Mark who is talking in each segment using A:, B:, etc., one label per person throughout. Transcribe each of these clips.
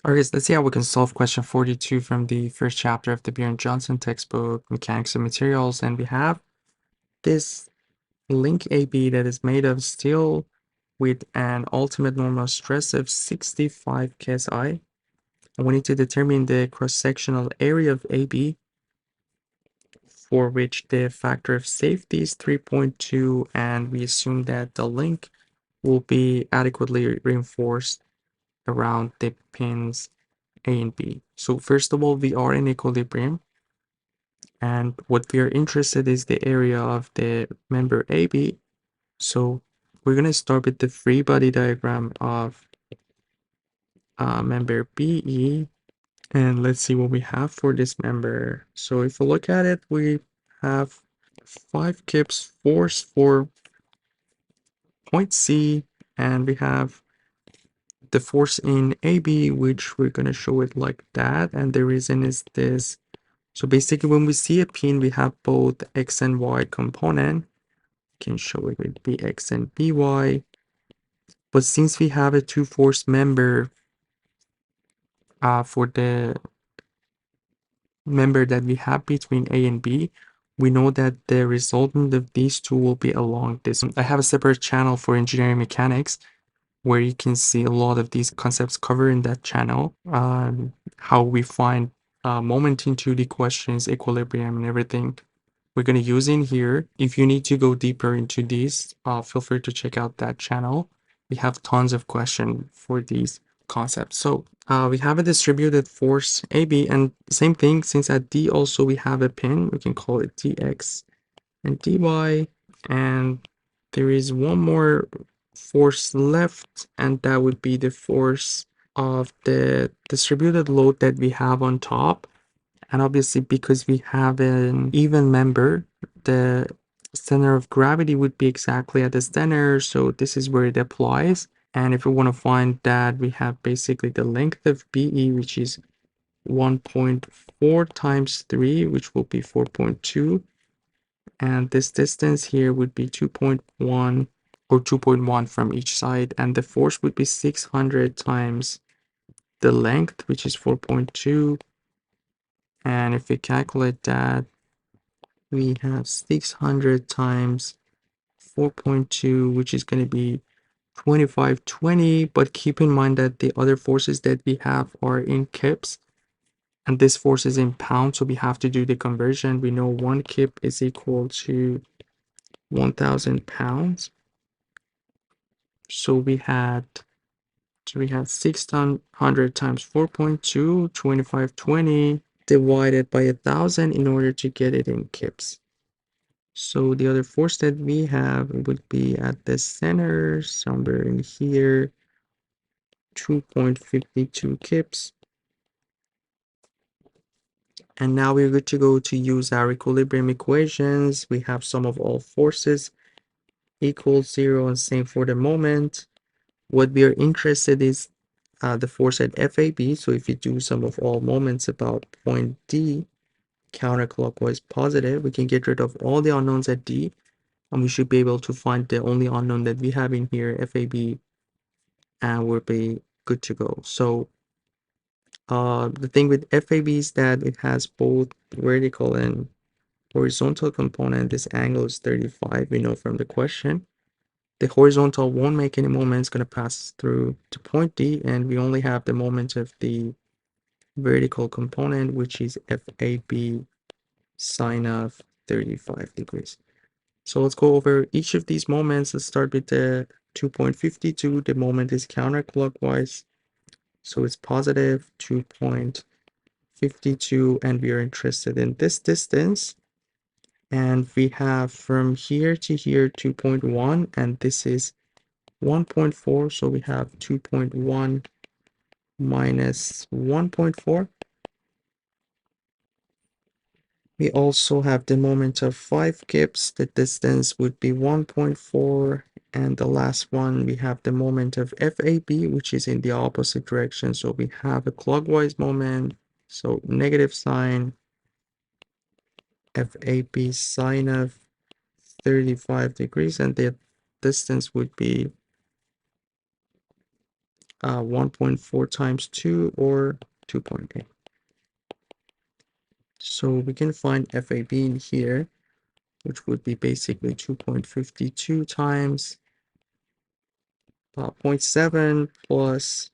A: Alright guys, let's see how we can solve question 42 from the first chapter of the Johnston textbook, Mechanics of Materials, and we have this link AB that is made of steel with an ultimate normal stress of 65 KSI. And we need to determine the cross-sectional area of AB, for which the factor of safety is 3.2, and we assume that the link will be adequately reinforced around the pins A and B. So first of all, we are in equilibrium, and what we are interested is the area of the member AB. So we're going to start with the free body diagram of member BE, and let's see what we have for this member. So if we look at it, we have 5 kips force for point C, and we have the force in AB, which we're going to show it like that, and the reason is this. So basically, when we see a pin, we have both X and Y component. We can show it with BX and BY. But since we have a two-force member for the member that we have between A and B, we know that the resultant of these two will be along this. I have a separate channel for engineering mechanics where you can see a lot of these concepts covered in that channel. How we find moment in 2D questions, equilibrium, and everything we're going to use in here. If you need to go deeper into these, feel free to check out that channel. We have tons of questions for these concepts. So we have a distributed force AB, and same thing, since at D also we have a pin, we can call it dx and dy, and there is one more force left, and that would be the force of the distributed load that we have on top. And obviously, because we have an even member, the center of gravity would be exactly at the center, so this is where it applies. And if we want to find that, we have basically the length of BE, which is 1.4 times 3, which will be 4.2. And this distance here would be 2.1 or 2.1 from each side. And the force would be 600 times the length, which is 4.2. And if we calculate that, we have 600 times 4.2, which is going to be 2520. But keep in mind that the other forces that we have are in kips, and this force is in pounds, so we have to do the conversion. We know 1 kip is equal to 1000 pounds. So we have 600 times 4.2, 2520 divided by 1000 in order to get it in kips. So the other force that we have would be at the center, somewhere in here, 2.52 kips. And now we're good to go to use our equilibrium equations. We have sum of all forces equals 0, and same for the moment. What we are interested is the force at FAB. So if you do sum of all moments about point D, counterclockwise positive, we can get rid of all the unknowns at D, and we should be able to find the only unknown that we have in here, FAB, and we'll be good to go. So the thing with FAB is that it has both vertical and horizontal component. This angle is 35, we know from the question. The horizontal won't make any moment, it's going to pass through to point D, and we only have the moment of the vertical component, which is FAB sine of 35 degrees. So let's go over each of these moments. Let's start with the 2.52. The moment is counterclockwise, so it's positive 2.52, and we are interested in this distance. And we have from here to here 2.1, and this is 1.4, so we have 2.1 minus 1.4. We also have the moment of 5 kips. The distance would be 1.4. And the last one, we have the moment of FAB, which is in the opposite direction. So we have a clockwise moment. So negative sign, FAB sine of 35 degrees. And the distance would be 1.4 times 2 or 2.8. So we can find FAB in here, which would be basically 2.52 times 0.7 plus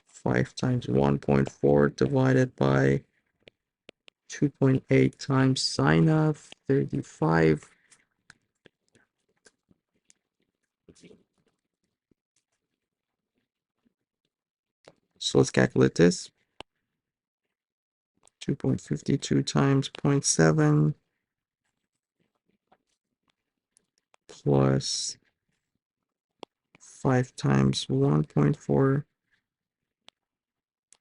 A: 5 times 1.4 divided by 2.8 times sine of 35. So let's calculate this. 2.52 times 0.7 plus 5 times 1.4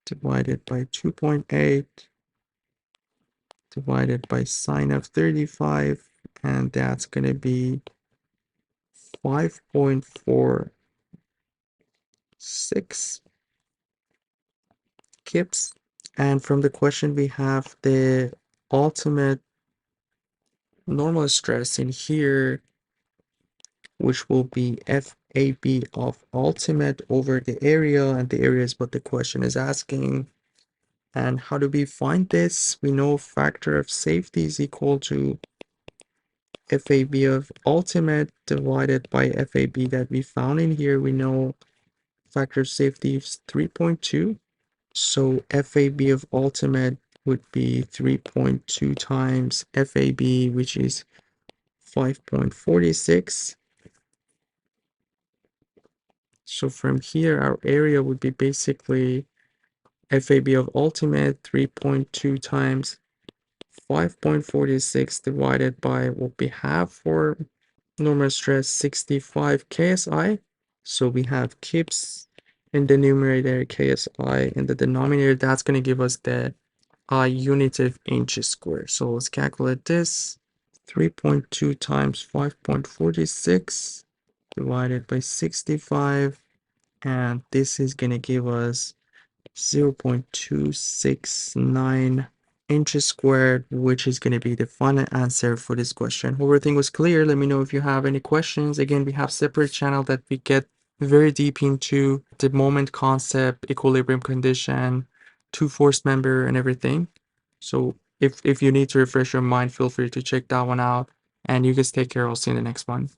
A: divided by 2.8 divided by sine of 35, and that's going to be 5.46 kips. And from the question, we have the ultimate normal stress in here, which will be FAB of ultimate over the area, and the area is what the question is asking. And how do we find this? We know factor of safety is equal to FAB of ultimate divided by FAB that we found in here. We know factor of safety is 3.2. So FAB of ultimate would be 3.2 times FAB, which is 5.46. So from here, our area would be basically FAB of ultimate 3.2 times 5.46 divided by what we have for normal stress, 65 KSI. So we have kips in the numerator, KSI in the denominator. That's going to give us the unit of inches squared. So let's calculate this. 3.2 times 5.46 divided by 65. And this is going to give us 0.269 inches squared, which is going to be the final answer for this question. Hope everything was clear. Let me know if you have any questions. Again, we have separate channel that we get very deep into the moment concept, equilibrium condition, two force member and everything. So if you need to refresh your mind, feel free to check that one out. And you guys take care. I'll see you in the next one.